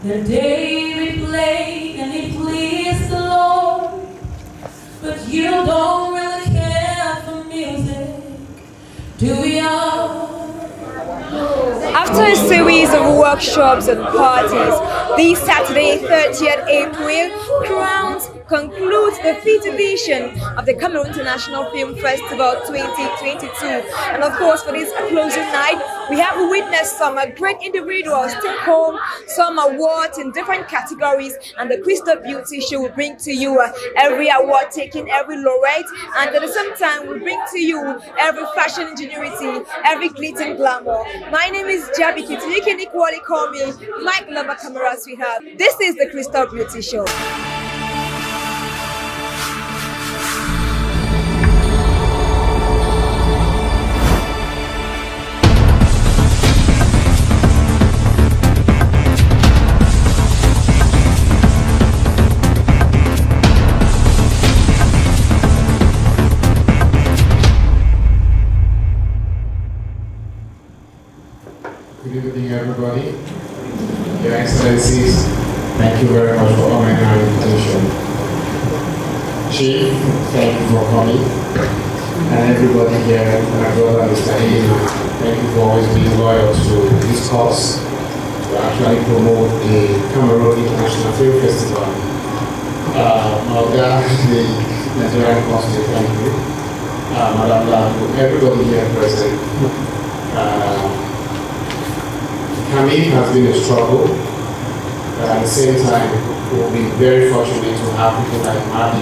The David played and it pleased the Lord, but you don't really care for music, do you? After a series of workshops and parties, this Saturday, 30th April, crowns concludes the 5th edition of the Cameroon International Film Festival 2022. And of course, for this closing night, we have witnessed some great individuals take home some awards in different categories, and the Crystal Beauty Show will bring to you every award taken, every laureate, and at the same time, we bring to you every fashion ingenuity, every glitter and glamour. My name is Jabi Kitty. You can equally call me Mike Lover Camera Sweetheart. This is the Crystal Beauty Show. Good evening, everybody. Your Excellencies, thank you very much for honoring our invitation. Chief, thank you for coming. And everybody here, my brother, Mr. Ian, thank you for always being loyal to this cause to actually promote the Cameroon International Film Festival. Malga, the Nigerian Consul, thank you. Madam Lago, everybody here present. Camille has been a struggle, but at the same time, we'll be very fortunate to have people like Marley,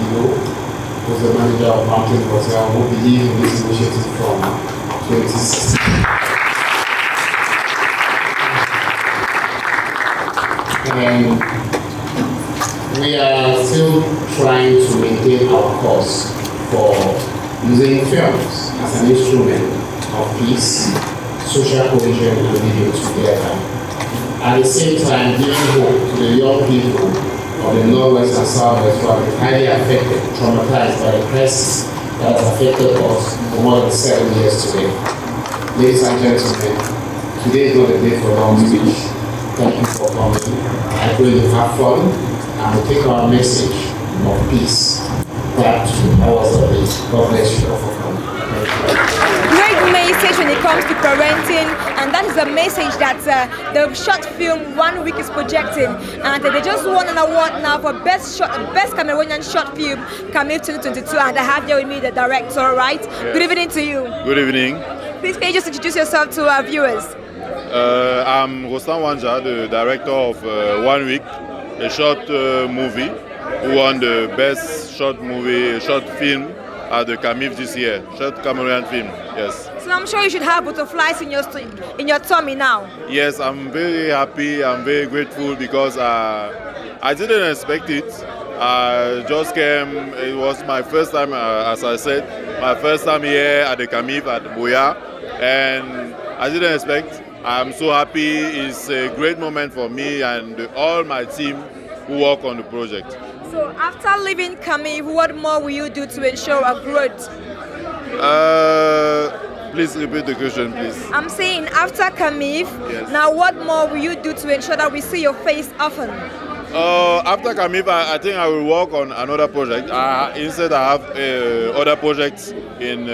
who's the manager of Mountain Hotel, who believe in this initiative from 2016. And we are still trying to maintain our course for using films as an instrument of peace, social cohesion, and living together. At the same time, giving hope to the young people of the Northwest and Southwest who have been highly affected, traumatized by the crisis that has affected us for more than 7 years today. Ladies and gentlemen, today is not a day for long speech. Thank you for coming. I pray you have fun and we'll take our message of peace back to our service. God bless you all for coming. Great message when it comes to parenting, and that is a message that the short film 1 week is projecting, and they just won an award now for best Cameroonian short film, Camille 2022, and I have here with me the director, right? Yes. Good evening to you. Good evening. Please can you just introduce yourself to our viewers? I'm Rostan Wanja, the director of 1 week, a short movie, who won the best short film at the Camille this year, short Cameroonian film, yes. So I'm sure you should have butterflies in your tummy now. Yes, I'm very happy, I'm very grateful because I didn't expect it. I just came, it was my first time, as I said, my first time here at the Camille at Boya, and I didn't expect. I'm so happy, it's a great moment for me and all my team who work on the project. So after leaving Camille, what more will you do to ensure a growth? Please repeat the question, please. I'm saying after Camille, yes. Now what more will you do to ensure that we see your face often? After Camille, I think I will work on another project. Instead, I have other projects in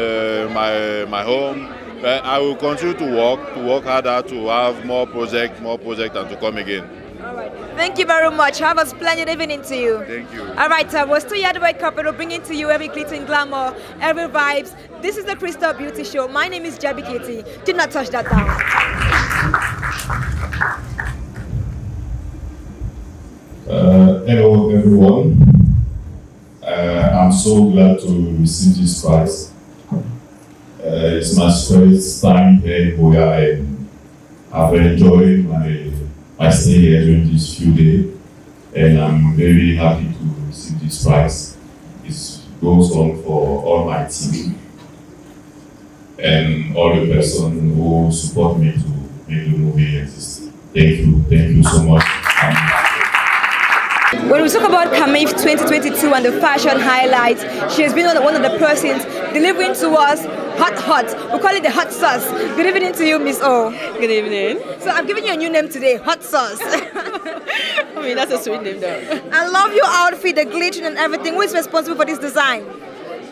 my home. But I will continue to work harder to have more projects, and to come again. All right. Thank you very much. Have a splendid evening to you. Thank you. All right, we're still here at the Red Carpet. We're bringing to you every glitter and glamour, every vibes. This is the Crystal Beauty Show. My name is Jabi Kitty. Do not touch that down. Hello, everyone. I'm so glad to receive this prize. It's my first time here in Boya, and I've enjoyed my stay here during these few days, and I'm very happy to receive this prize. It goes on for all my team and all the persons who support me to make the movie exist. Thank you so much. When we talk about Camille 2022 and the fashion highlights, she has been one of the persons delivering to us hot. We call it the hot sauce. Good evening to you, Miss O. Good evening. So I'm giving you a new name today, Hot Sauce. me. That's a sweet name, though. I love your outfit, the glittering and everything. Who is responsible for this design?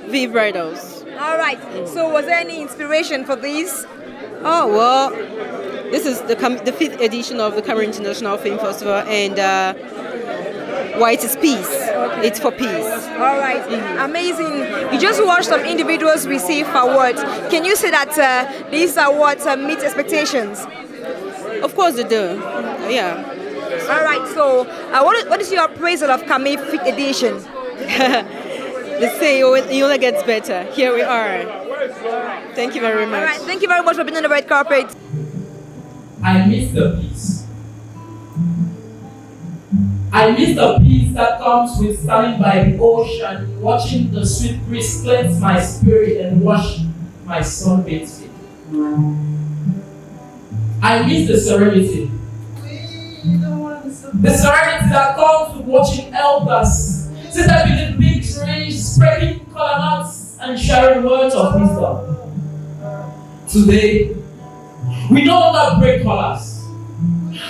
V Bridals. All right. So was there any inspiration for these? Oh, well, this is the 5th edition of the Cameroon International Film Festival, and why it is peace. It's for peace. All right. Amazing. You just watched some individuals receive awards. Can you say that these awards meet expectations? Of course they do. Yeah. All right. So what is your appraisal of Camille 5th edition? They say it only gets better. Here we are. Thank you very much. All right. Thank you very much for being on the red carpet. I miss the peace. I miss the peace that comes with standing by the ocean, watching the sweet breeze cleanse my spirit and wash my sunbathed feet. I miss the serenity. The serenity that comes with watching elders sit up in the big trees, spreading color nuts and sharing words of wisdom. Today, we no longer break colors.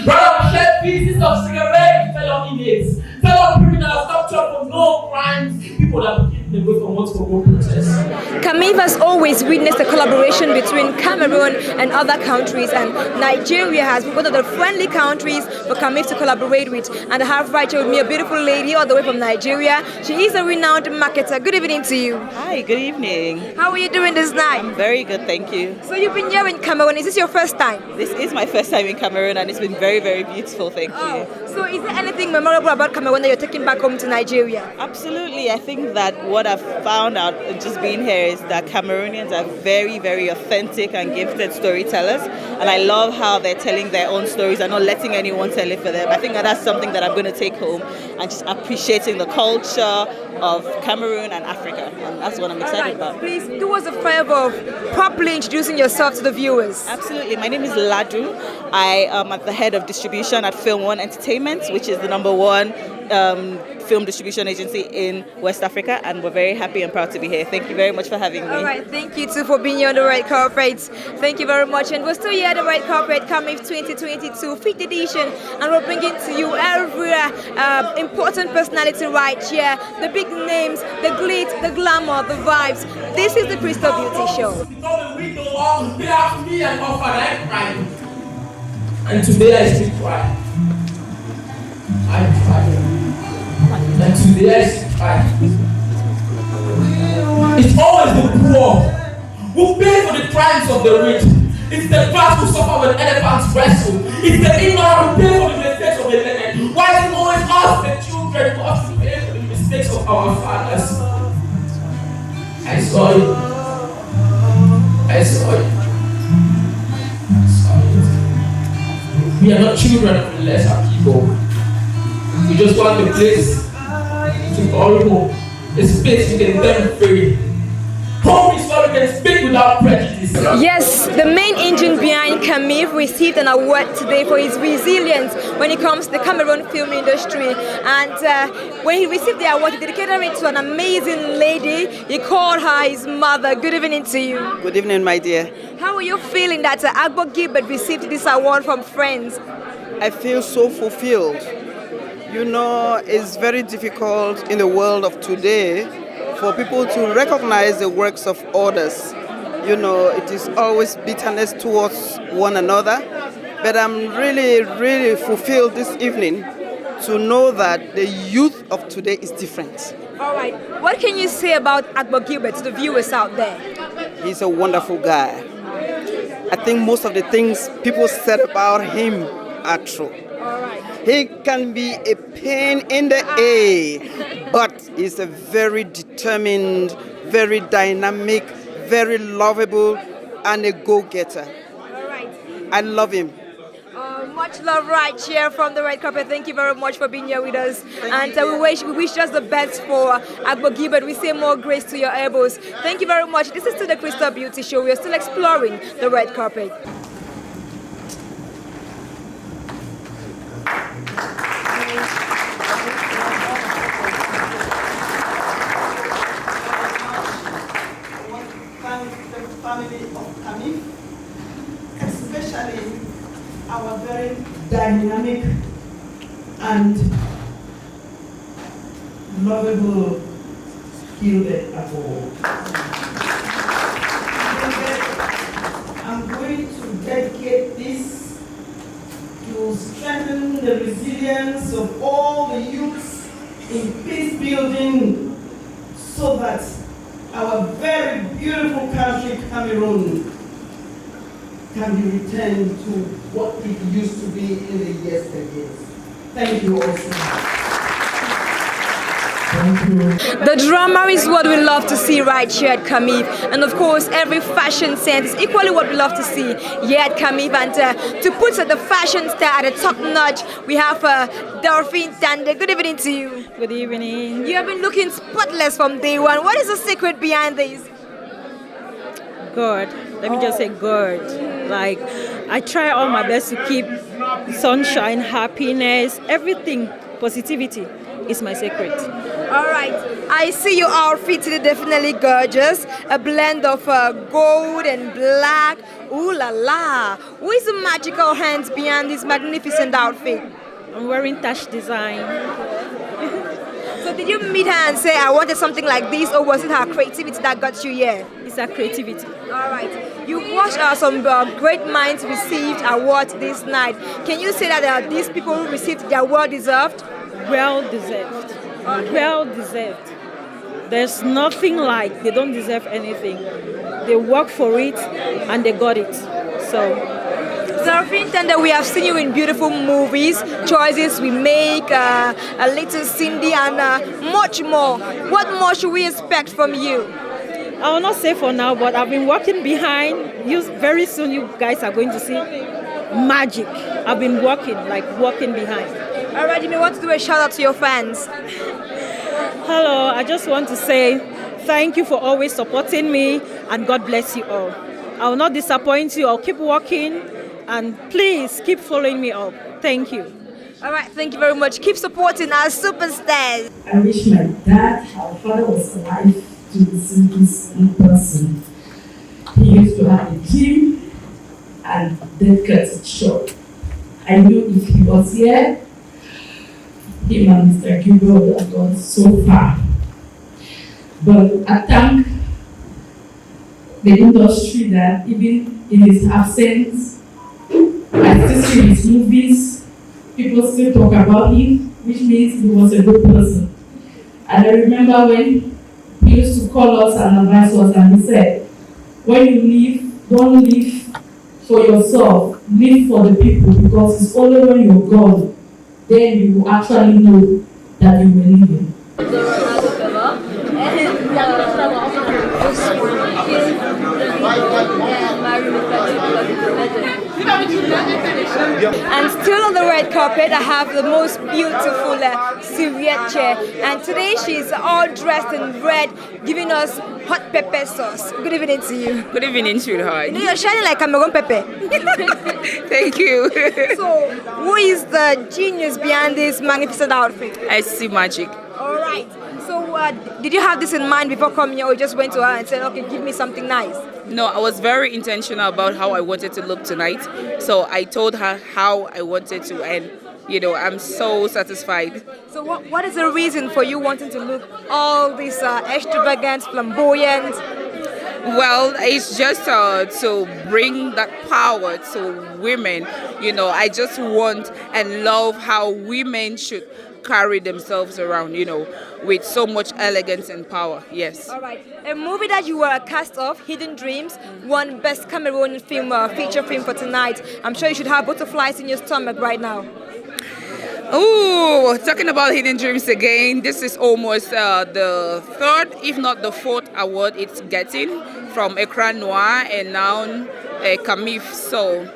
Rather, we share pieces of cigarette, fellow inmates, fellow criminals captured for no crimes, people that are keeping away from what's for protest. Camille has always witnessed a collaboration between Cameroon and other countries, and Nigeria has been one of the friendly countries for Camille to collaborate with. And I have right here with me a beautiful lady all the way from Nigeria. She is a renowned marketer. Good evening to you. Hi, good evening. How are you doing this night? I'm very good, thank you. So you've been here in Cameroon. Is this your first time? This is my first time in Cameroon and it's been very, very beautiful, thank you. So is there anything memorable about Cameroon that you're taking back home to Nigeria? Absolutely. I think that what I've found out just being here is that Cameroonians are very, very authentic and gifted storytellers. And I love how they're telling their own stories and not letting anyone tell it for them. I think that that's something that I'm going to take home and just appreciating the culture of Cameroon and Africa. And that's what I'm excited about. Please do us a favor of properly introducing yourself to the viewers. Absolutely. My name is Ladu. I am at the head of distribution at Film One Entertainment, which is the #1 film distribution agency in West Africa, and we're very happy and proud to be here. Thank you very much for having me. All right, thank you too for being here on the red carpet. Thank you very much, and we're still here at the red carpet, Camille 2022 5th edition, and we're bringing to you every important personality right here, the big names, the glitz, the glamour, the vibes. This is the Crystal Beauty Show. And today I still cry. I cry. And today I still cry. It's always the poor who pay for the crimes of the rich. It's the class who suffer when elephants wrestle. It's the ignorant who pay for the mistakes of the learned. Why is it always us, the children, who have to pay for the mistakes of our fathers? I saw it. I saw it. We are not children of the lesser people. We just want the place to call home, a space we can turn free. Home is where we can speak without prejudice. Yes, the main engine behind Camille received an award today for his resilience when it comes to the Cameroon film industry. And when he received the award, he dedicated it to an amazing lady. He called her his mother. Good evening to you. Good evening, my dear. How are you feeling that Agbo Gilbert received this award from friends? I feel so fulfilled. You know, it's very difficult in the world of today for people to recognize the works of others. You know, it is always bitterness towards one another. But I'm really, really fulfilled this evening to know that the youth of today is different. All right. What can you say about Agbo Gilbert to the viewers out there? He's a wonderful guy. I think most of the things people said about him are true. All right. He can be a pain in the A, but he's a very determined, very dynamic, very lovable, and a go-getter. All right. I love him. Much love right here from the red carpet. Thank you very much for being here with us. We wish just the best for Agbo Gilbert. We say more grace to your elbows. Thank you very much. This is still the Crystal Beauty Show. We are still exploring the red carpet. Family of Camille, especially our very dynamic and lovable Gilbert Abor. I'm going to dedicate this to strengthen the resilience of all the youths in peace building so that our very beautiful country, Cameroon, can be returned to what it used to be in the yesteryears. Thank you all so much. The drama is what we love to see right here at Camif, and of course every fashion sense is equally what we love to see here at Camif. And to put the fashion star at the top notch, we have Delphine Tande. Good evening to you. Good evening. You have been looking spotless from day one. What is the secret behind this? God. Let me just say God. Like, I try all my best to keep sunshine, happiness, everything, positivity is my secret. All right, I see your outfit today, definitely gorgeous. A blend of gold and black. Ooh la la. Who is the magical hands behind this magnificent outfit? I'm wearing Tash Design. So did you meet her and say, I wanted something like this, or was it her creativity that got you here? It's her creativity. All right. You watched some great minds received awards this night. Can you say that these people who received their award deserved? Well deserved. Well deserved. There's nothing like they don't deserve anything. They work for it and they got it. So Delphine Tande, we have seen you in beautiful movies, Choices We Make, A Little Cindy, and much more. What more should we expect from you? I will not say for now, but I've been working behind. Very soon you guys are going to see magic. I've been working behind. All right, you may want to do a shout out to your fans. Hello, I just want to say thank you for always supporting me, and God bless you all. I will not disappoint you. I'll keep working, and please keep following me up. Thank you. All right, thank you very much. Keep supporting our superstars. I wish my dad, our father, was alive to see this in person. He used to have a gym and dead cut shop. I knew if he was here, him and Mr. Gilbert would have gone so far. But I thank the industry that even in his absence, I still see his movies, people still talk about him, which means he was a good person. And I remember when he used to call us and advise us, and he said, when you live, don't live for yourself, live for the people, because it's only when you're gone then you will actually know that you were living. And still on the red carpet, I have the most beautiful Syrian chair. And today she's all dressed in red, giving us hot pepper sauce. Good evening to you. Good evening, sweetheart. You know, you're shining like Cameroon pepper. Thank you. So, who is the genius behind this magnificent outfit? I see magic. All right. So, did you have this in mind before coming here, or you just went to her and said, okay, give me something nice? No, I was very intentional about how I wanted to look tonight. So I told her how I wanted to, and you know, I'm so satisfied. So what is the reason for you wanting to look all this extravagant, flamboyant? Well, it's just to bring that power to women. You know, I just want and love how women should carry themselves around, you know, with so much elegance and power. Yes. All right. A movie that you were a cast of, Hidden Dreams, won Best Cameroon film, feature film for tonight. I'm sure you should have butterflies in your stomach right now. Ooh, talking about Hidden Dreams again, this is almost the third, if not the fourth award it's getting from Ecran Noir and now Camif. So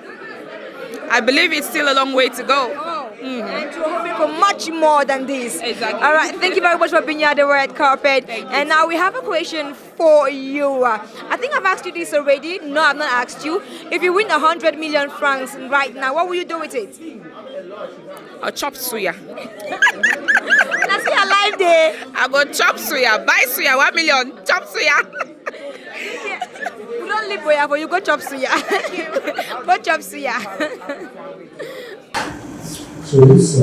I believe it's still a long way to go. And you're hoping for much more than this. Exactly. All right, thank you very much for being here at the red carpet. And now we have a question for you. I think I've asked you this already. No, I've not asked you. If you win 100 million francs right now, what will you do with it? A chop suya. Let's see a live day. I go chop suya, buy suya, 1 million, chop suya. You don't live where you go chop suya. Go chop suya. So this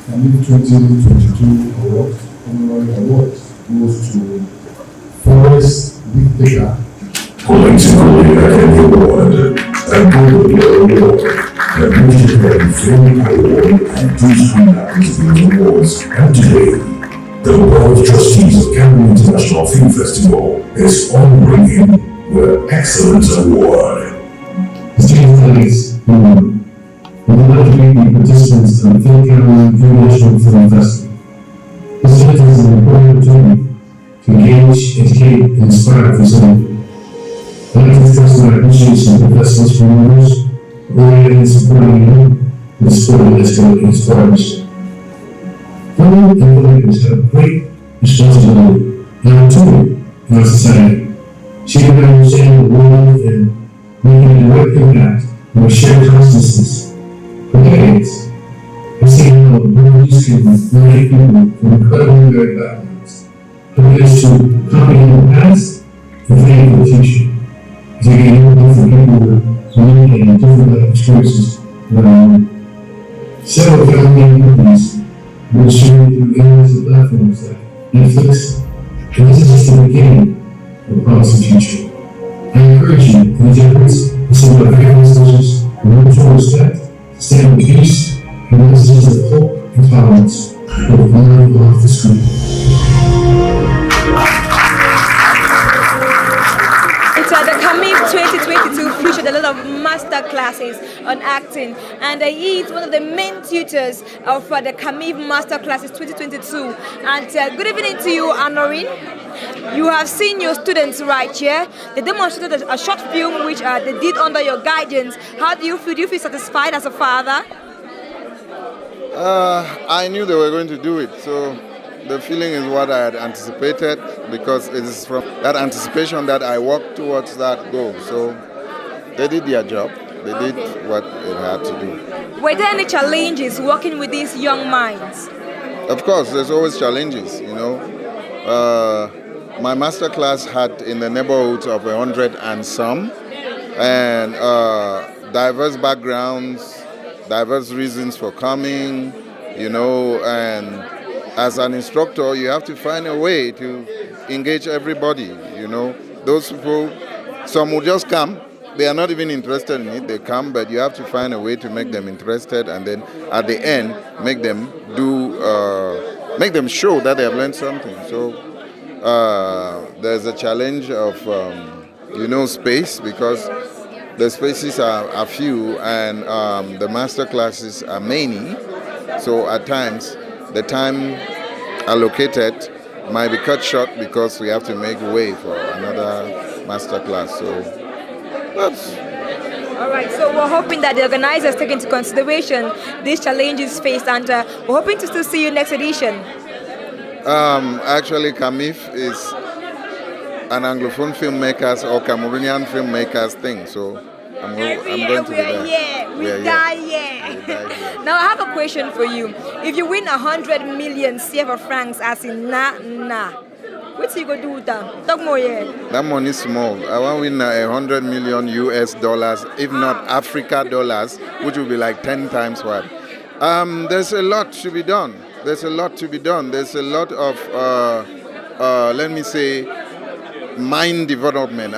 Camille 2022 award, honorary award, goes to Forest Dictator. Politically Academy Award, a Golden Award, the Political Film Award, and two Screen Actors Guild Awards. And today, the Board of Trustees of Cameroon International Film Festival is honoring him with an Excellence Award. Distinguished colleagues, we would like to thank the participants of the Cameroon International Film Festival. This event is an important opportunity to engage, educate, and inspire for some. I'd like to express my appreciation to the festival's promoters, oriented and supporting you with the sport of inspiration. Film and filmmakers have a great responsibility and opportunity in our society, shaping our understanding of the world and making a direct impact on our shared consciousness. For decades, I've seen how movies can unite people from incredibly varied backgrounds, helping us to comprehend the past and plan for the future. As we get more from people with unique and different life experiences around the world. Several family movies will stream through areas and platforms like Netflix, and this is just the beginning of a promising future. I encourage you in these efforts to support our family soldiers with mutual respect, stand with peace, and messages of hope and tolerance, both on and off the screen. The CAMIF 2022 featured a lot of master classes on acting, and he is one of the main tutors of the CAMIF Master Classes 2022. And good evening to you, Anorin. You have seen your students right here. They demonstrated a short film which they did under your guidance. How do you feel? Do you feel satisfied as a father? I knew they were going to do it, so the feeling is what I had anticipated, because it is from that anticipation that I worked towards that goal. So they did their job. They did what it had to do. Were there any challenges working with these young minds? Of course, there's always challenges, you know. My master class had in the neighborhoods of 100 and some, and diverse backgrounds, diverse reasons for coming, you know, and as an instructor, you have to find a way to engage everybody, you know. Those people, some will just come, they are not even interested in it, they come, but you have to find a way to make them interested, and then at the end, make them show that they have learned something. So there's a challenge of, you know, space, because the spaces are few, and the master classes are many, so at times, the time allocated might be cut short because we have to make way for another master class. So that's all right. So we're hoping that the organizers take into consideration these challenges faced, and we're hoping to still see you next edition. Actually, CAMIF is an Anglophone filmmakers or Cameroonian filmmakers thing. So I'm going to be there. We die here. Now I have a question for you. If you win 100 million CFA francs as in what you gonna do with that? Talk more here. That money is small. I want to win 100 million US dollars, if not Africa dollars, which will be like 10 times what. There's a lot to be done. There's a lot of, let me say, mind development.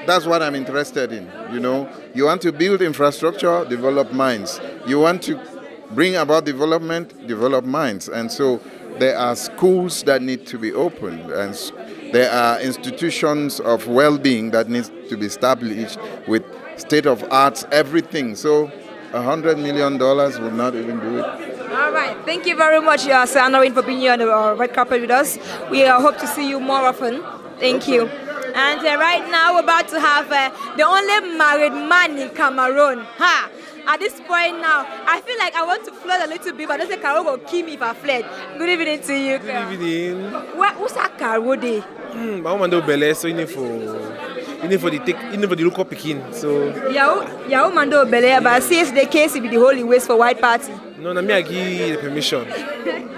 That's what I'm interested in, you know. You want to build infrastructure, develop minds. You want to bring about development, develop minds. And so there are schools that need to be opened, and there are institutions of well-being that need to be established with state-of-art everything. So $100 million will not even do it. All right. Thank you very much, Sir Anorin, for being here on the red carpet with us. We hope to see you more often. Thank you. And right now we're about to have the only married man in Cameroon. At this point now, I feel like I want to flirt a little bit, but I don't think Caro will kill me if I flirt. Good evening to you. Good evening. Who's that Caro day? My woman do belly, so you need for the local picking. So your woman do belly, but since the case it be the holy waste for white party. No, me I give the permission.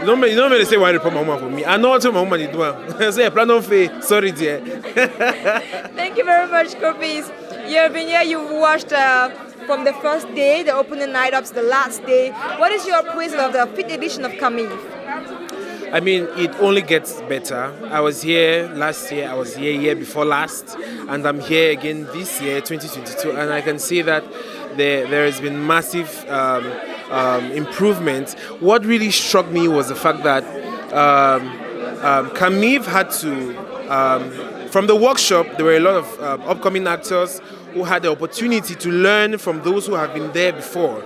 You don't really say why report my woman for me. I know what my woman is doing. Say plan on faith. Sorry, dear. Thank you very much, Kopis. You've been here. You've watched from the first day, the opening night up to the last day. What is your appraisal of the 5th edition of Camif? I mean, it only gets better. I was here last year, I was here year before last, and I'm here again this year, 2022, and I can see that there has been massive improvement. What really struck me was the fact that Camif had to, from the workshop, there were a lot of upcoming actors who had the opportunity to learn from those who have been there before.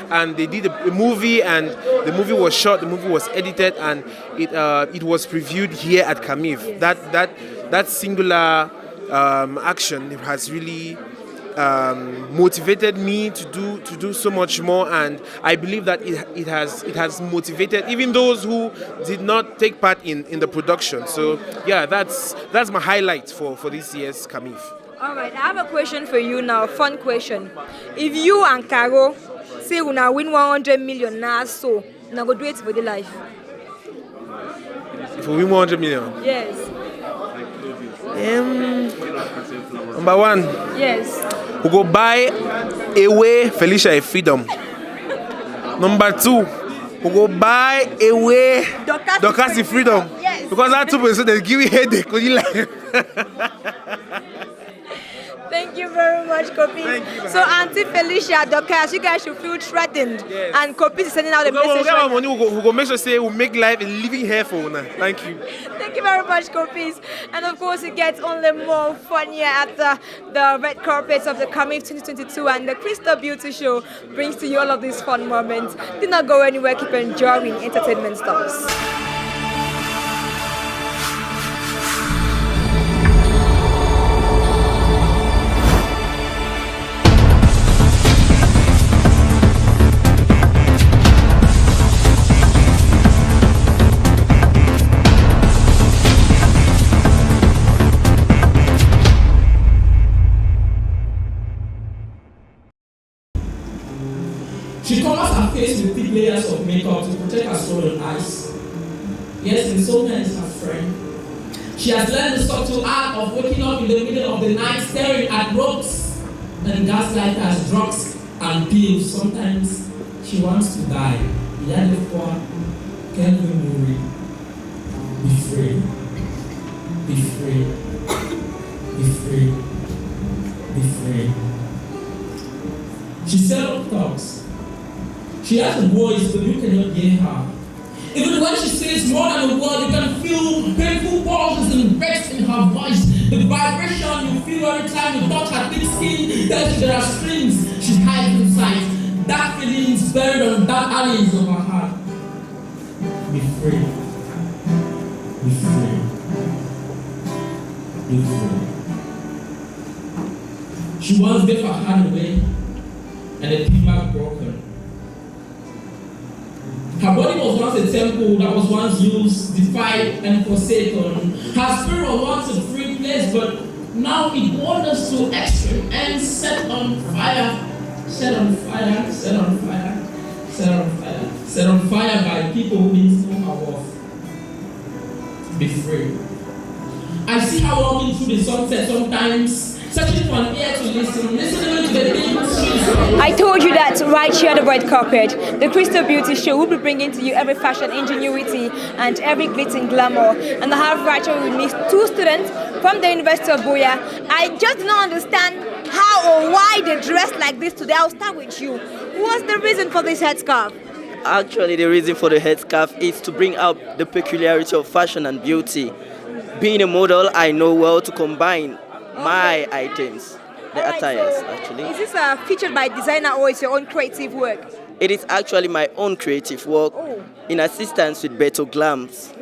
And they did a movie, and the movie was shot, the movie was edited, and it was previewed here at Camif. That singular action has really motivated me to do so much more, and I believe that it has motivated even those who did not take part in the production. So yeah, that's my highlight for this year's Camif. All right, I have a question for you now, a fun question. If you and Caro say we now win 100 million now, so now go do it for the life. If we win 100 million? Yes. Number one. Yes. We go buy away Felicia a freedom. Number two, we go buy away Dorcas the freedom. Yes. Because that 2% they give you headache. Thank you very much, Kopi. So, Auntie Felicia, Dorcas, you guys should feel threatened. Yes. And Kopi is sending out a message. We get our money, we go make sure say we make life a living here for now. Thank you. Thank you very much, Kopis. And of course, it gets only more fun here at the red carpets of the Camif 2022, and the Crystal Beauty Show brings to you all of these fun moments. Do not go anywhere, keep enjoying entertainment stars. She covers her face with thick layers of makeup to protect her swollen eyes. Yes, insomnia is her friend. She has learned the subtle art of waking up in the middle of the night staring at rocks and gaslight as drugs and pills. Sometimes she wants to die. Therefore, Kelvin Murray, be free. Be free. Be free. Be free. She seldom talks. She has a voice, but you cannot hear her. Even when she says more than a word, you can feel painful pauses and breaks in her voice. The vibration you feel every time you touch her thick skin tells you there are strings she hides inside. Dark feelings buried on dark alleys of her heart. Be free. Be free. Be free. She once gave her hand away, and the timber broken. Her body was once a temple that was once used, defied, and forsaken. Her spirit was once a free place, but now it wanders to extreme and set on fire. Set on fire, set on fire, set on fire. Set on fire by people who didn't know her worth. Be free. I see her walking through the sunset sometimes, searching for an ear to listen, listening to the things she's saying. I told you that right here on the red carpet, the Crystal Beauty Show will be bringing to you every fashion ingenuity and every glitz and glamour. And I have right here with me 2 students from the University of Buea. I just do not understand how or why they dress like this today. I'll start with you. What's the reason for this headscarf? Actually, the reason for the headscarf is to bring out the peculiarity of fashion and beauty. Being a model, I know well to combine my items, the attires actually. Is this featured by a designer or is your own creative work? It is actually my own creative work in assistance with Beto Glams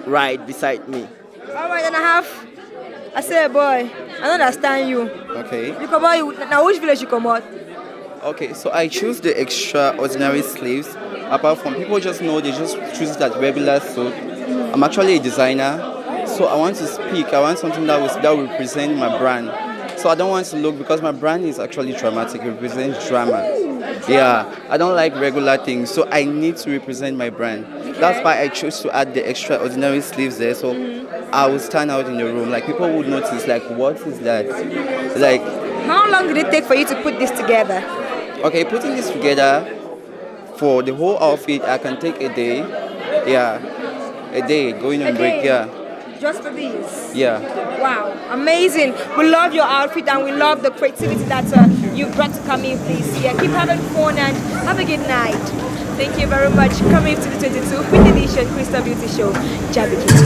right beside me. Alright, and I say, boy, I don't understand you. Okay. You come out, now which village you come out? Okay, so I choose the extraordinary sleeves. Apart from people just know they just choose it as regular suit. I'm actually a designer, so I want to speak. I want something that will represent my brand. So I don't want to look, because my brand is actually dramatic. It represents drama. Yeah, I don't like regular things, so I need to represent my brand. Okay. That's why I chose to add the extraordinary sleeves there, so I will stand out in the room. Like people would notice, like, what is that? Like, how long did it take for you to put this together? Okay, putting this together for the whole outfit, I can take a day. Yeah, a day going on break. Yeah, Just for this. yeah. Wow, amazing. We love your outfit and we love the creativity that you brought to Camille, please. Yeah, keep having fun and have a good night. Thank you very much. Coming to the 25th edition Crystal Beauty Show, Jabiki.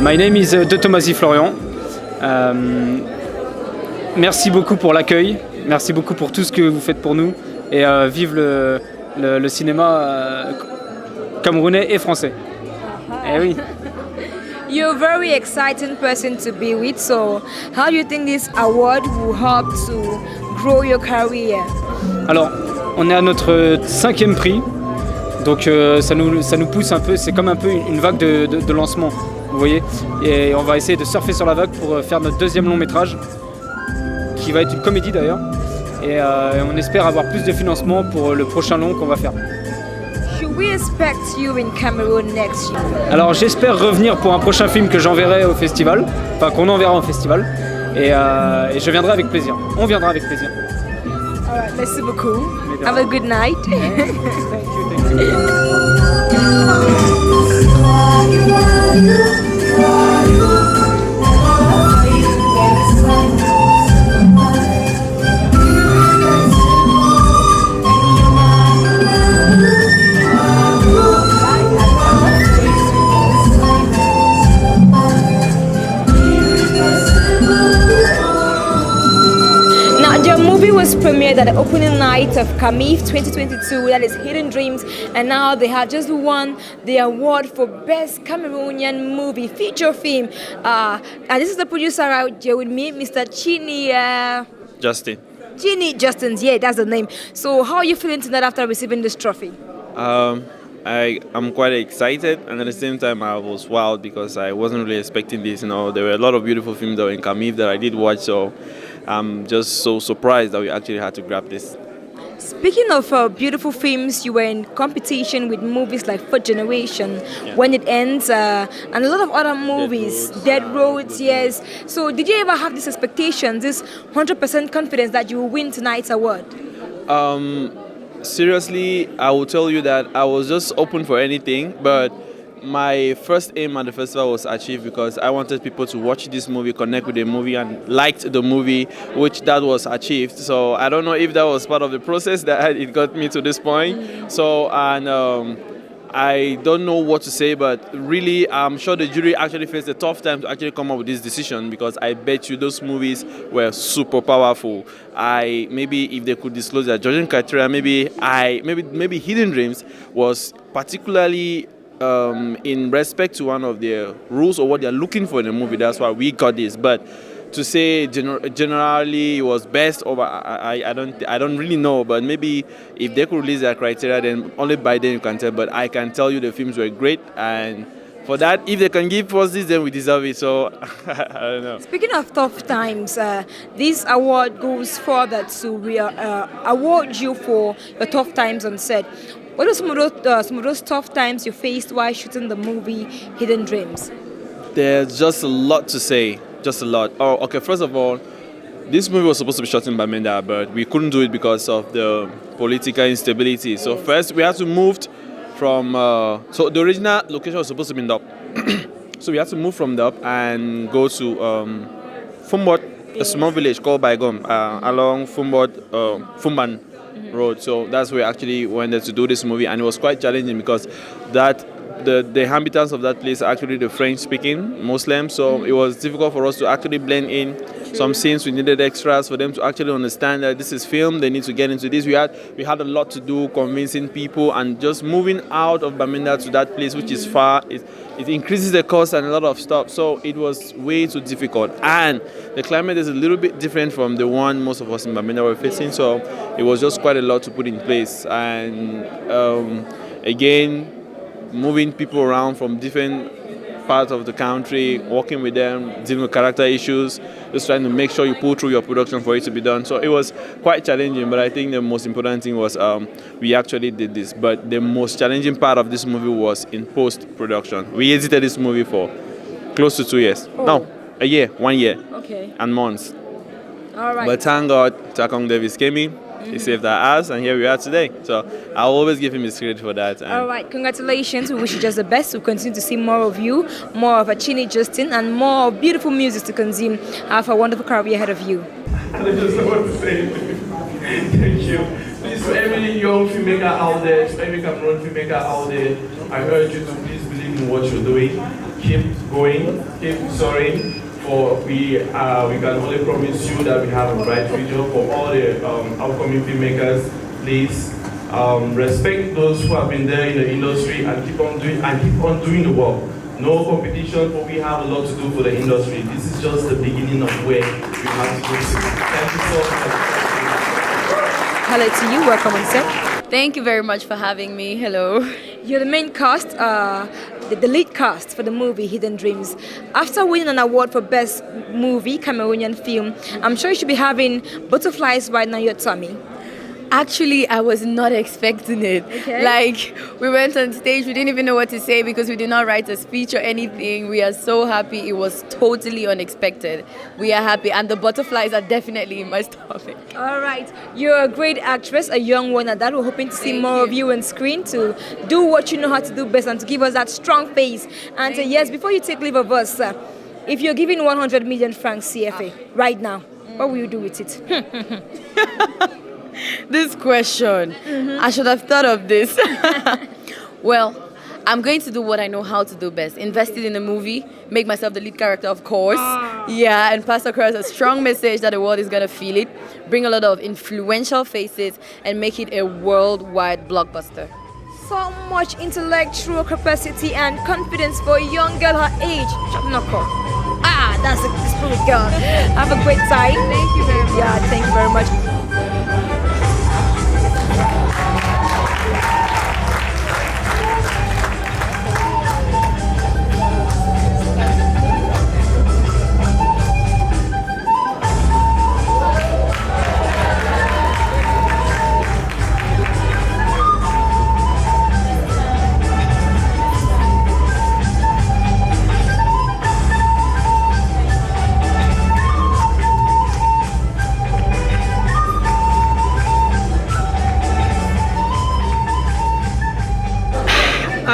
My name is De Tomasi Florian. Merci beaucoup pour l'accueil, merci beaucoup pour tout ce que vous faites pour nous et vive le cinéma camerounais et français. Eh oui. You're a very exciting person to be with, so how do you think this award will help to grow your career? Alors, on est à notre 5e prix, donc ça nous pousse un peu, c'est comme un peu une vague de lancement. Vous voyez, et on va essayer de surfer sur la vague pour faire notre 2e long métrage, qui va être une comédie d'ailleurs, et on espère avoir plus de financement pour le prochain long qu'on va faire. Should we expect you in Cameroon next year? Alors j'espère revenir pour un prochain film que j'enverrai au festival, enfin qu'on enverra au festival, et je viendrai avec plaisir. On viendra avec plaisir. Alright, merci beaucoup. Have a good night. Thank you. Was premiered at the opening night of CAMIF 2022, that is Hidden Dreams, and now they have just won the award for Best Cameroonian Movie Feature Film. And this is the producer out here with me, Mr. Chini. Justin. Chini Justin's, yeah, that's the name. So how are you feeling tonight after receiving this trophy? I'm quite excited, and at the same time I was wild because I wasn't really expecting this. You know, there were a lot of beautiful films that were in CAMIF that I did watch, so I'm just so surprised that we actually had to grab this. Speaking of beautiful films, you were in competition with movies like Fourth Generation, When It Ends, and a lot of other movies, Dead Roads, yes. So did you ever have this expectation, this 100% confidence that you will win tonight's award? Seriously, I will tell you that I was just open for anything, but my first aim at the festival was achieved because I wanted people to watch this movie, connect with the movie, and liked the movie, which that was achieved. So I don't know if that was part of the process that it got me to this point. So, and I don't know what to say, but really, I'm sure the jury actually faced a tough time to actually come up with this decision because I bet you those movies were super powerful. Maybe if they could disclose their judging criteria, maybe Hidden Dreams was particularly in respect to one of their rules or what they're looking for in a movie. That's why we got this. But to say generally it was best over, I don't really know. But maybe if they could release their criteria, then only by then you can tell. But I can tell you the films were great, and for that, if they can give us this, then we deserve it. So I don't know. Speaking of tough times, this award goes further to award you for your tough times on set. What are some of those tough times you faced while shooting the movie Hidden Dreams? There's just a lot to say, just a lot. Oh, okay, first of all, this movie was supposed to be shot in Bamenda, but we couldn't do it because of the political instability. So first, we had to move from, so the original location was supposed to be in Dop. So we had to move from Dop and go to Fumbot a small village called Baigom along Fumban Road. So that's where I actually went there to do this movie, and it was quite challenging because the inhabitants of that place are actually the French-speaking Muslims, so it was difficult for us to actually blend in. Some scenes we needed extras for them to actually understand that this is film. They need to get into this. We had a lot to do convincing people and just moving out of Bamenda to that place, which is far. It increases the cost and a lot of stuff. So it was way too difficult. And the climate is a little bit different from the one most of us in Bamenda were facing. So it was just quite a lot to put in place. And again, moving people around from different parts of the country, working with them, dealing with character issues, just trying to make sure you pull through your production for it to be done. So it was quite challenging, but I think the most important thing was we actually did this. But the most challenging part of this movie was in post-production. We edited this movie for close to 2 years. Oh. No, a year, 1 year, Okay. and months. All right. But thank God, Takong Davis came in. He saved our ass, and here we are today. So I'll always give him his credit for that. And All right, congratulations. We wish you just the best. We'll continue to see more of you, more of Achini Justin, and more of beautiful music to consume. Have a wonderful career ahead of you. I just want to say thank you. Please, for every young filmmaker out there, for every Cameroon filmmaker out there, I urge you to please believe in what you're doing. Keep going, keep soaring. For we can only promise you that we have a bright future. For all the upcoming filmmakers, please respect those who have been there in the industry and keep on doing the work. No competition, but we have a lot to do for the industry. This is just the beginning of where we have to go to. Thank you so much. Hello to you. Welcome on set. Thank you very much for having me. Hello. You're the main cast, the lead cast for the movie Hidden Dreams. After winning an award for Best Movie, Cameroonian Film, I'm sure you should be having butterflies right now in your tummy. Actually, I was not expecting it. Okay. Like, we went on stage, we didn't even know what to say because we did not write a speech or anything. We are so happy. It was totally unexpected. We are happy, and the butterflies are definitely in my stomach. All right. You're a great actress, a young one at that. We're hoping to see more of you on screen to do what you know how to do best and to give us that strong face. And yes, before you take leave of us, if you're giving 100 million francs CFA right now, what will you do with it? This question, I should have thought of this. Well, I'm going to do what I know how to do best. Invest it in a movie, make myself the lead character, of course. Yeah, and pass across a strong message that the world is going to feel it. Bring a lot of influential faces and make it a worldwide blockbuster. So much intellectual capacity and confidence for a young girl her age. That's a spirit girl. Have a great time. Thank you very much. Yeah, thank you very much.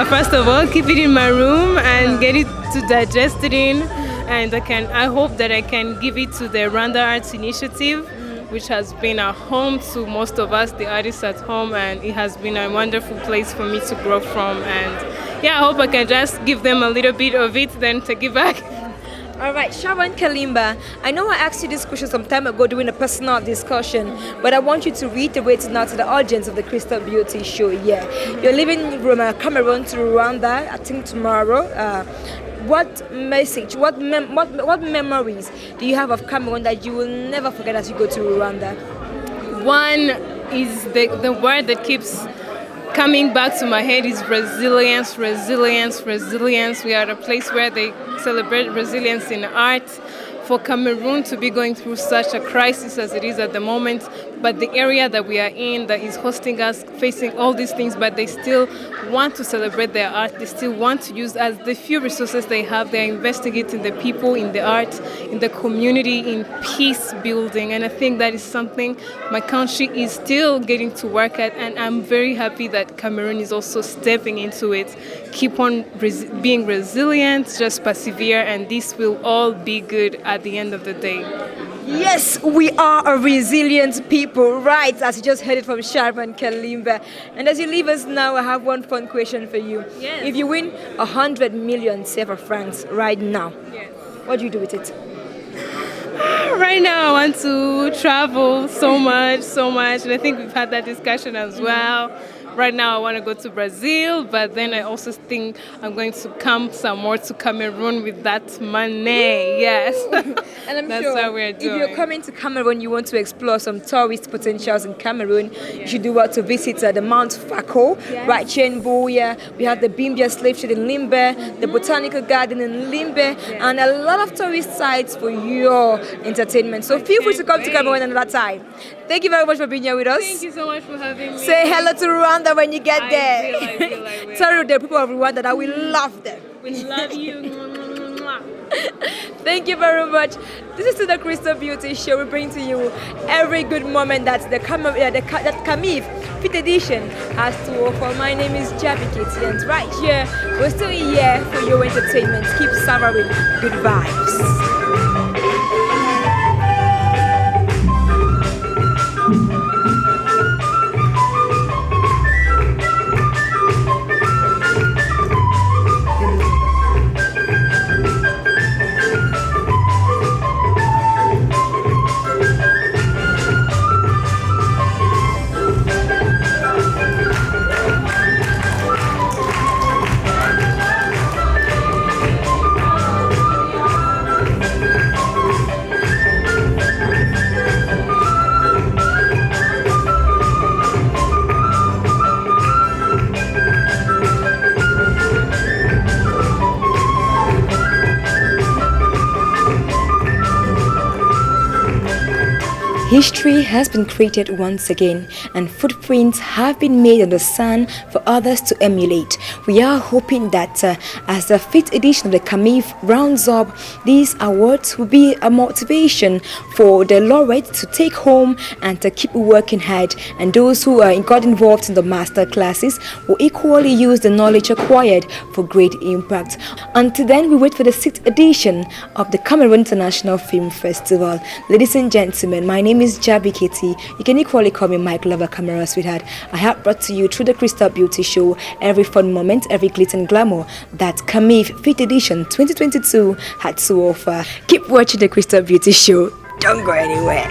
First of all, keep it in my room and get it to digest it in, and I hope that I can give it to the Rwanda Arts Initiative, which has been a home to most of us, the artists at home, and it has been a wonderful place for me to grow from. And yeah, I hope I can just give them a little bit of it, then take it back. All right, Sharon Kalimba, I know I asked you this question some time ago during a personal discussion, but I want you to reiterate it now to the audience of the Crystal Beauty Show. Yeah, you're leaving from Cameroon to Rwanda, I think tomorrow. What message, what memories do you have of Cameroon that you will never forget as you go to Rwanda? One is the word that keeps coming back to my head is resilience, resilience, resilience. We are at a place where they celebrate resilience in art. For Cameroon to be going through such a crisis as it is at the moment, but the area that we are in that is hosting us, facing all these things, but they still want to celebrate their art. They still want to use as the few resources they have. They're investing it in the people, in the art, in the community, in peace building. And I think that is something my country is still getting to work at. And I'm very happy that Cameroon is also stepping into it. Keep on being resilient, just persevere, and this will all be good at the end of the day. Yes, we are a resilient people, right? As you just heard it from Sharon Kalimba. And as you leave us now, I have one fun question for you. Yes. If you win 100 million CFA francs right now, what do you do with it? Right now, I want to travel so much, and I think we've had that discussion as well. Right now, I want to go to Brazil, but then I also think I'm going to come some more to Cameroon with that money. Yes, And I'm that's sure what we're if doing. you're coming to Cameroon, you want to explore some tourist potentials in Cameroon, you should do what to visit the Mount Fako, right here in Buea. We have the Bimbia slave trade in Limbe, the Botanical Garden in Limbe, and a lot of tourist sites for your entertainment. So feel free to come to Cameroon another time. Thank you very much for being here with us. Thank you so much for having me. Say hello to Rwanda when you get I there. will. Tell the people of Rwanda that we love them. We love you. Thank you very much. This is to the Crystal Beauty Show. We bring to you every good moment that that Camif 5th edition has to offer. My name is Javi Kitty, and right here, we're still here for your entertainment. Keep savoring good vibes. History has been created once again, and footprints have been made on the sand for others to emulate. We are hoping that as the 5th edition of the Camif rounds up, these awards will be a motivation for the laureates to take home and to keep working hard, and those who got involved in the master classes will equally use the knowledge acquired for great impact. Until then, we wait for the 6th edition of the Cameroon International Film Festival. Ladies and gentlemen, my name is Jabi Kitty. You can equally call me Mike Lover Camera Sweetheart. I have brought to you through the Crystal Beauty Show every fun moment, every glitz and glamour that Camif 5th edition 2022 had to offer. Keep watching the Crystal Beauty Show. Don't go anywhere.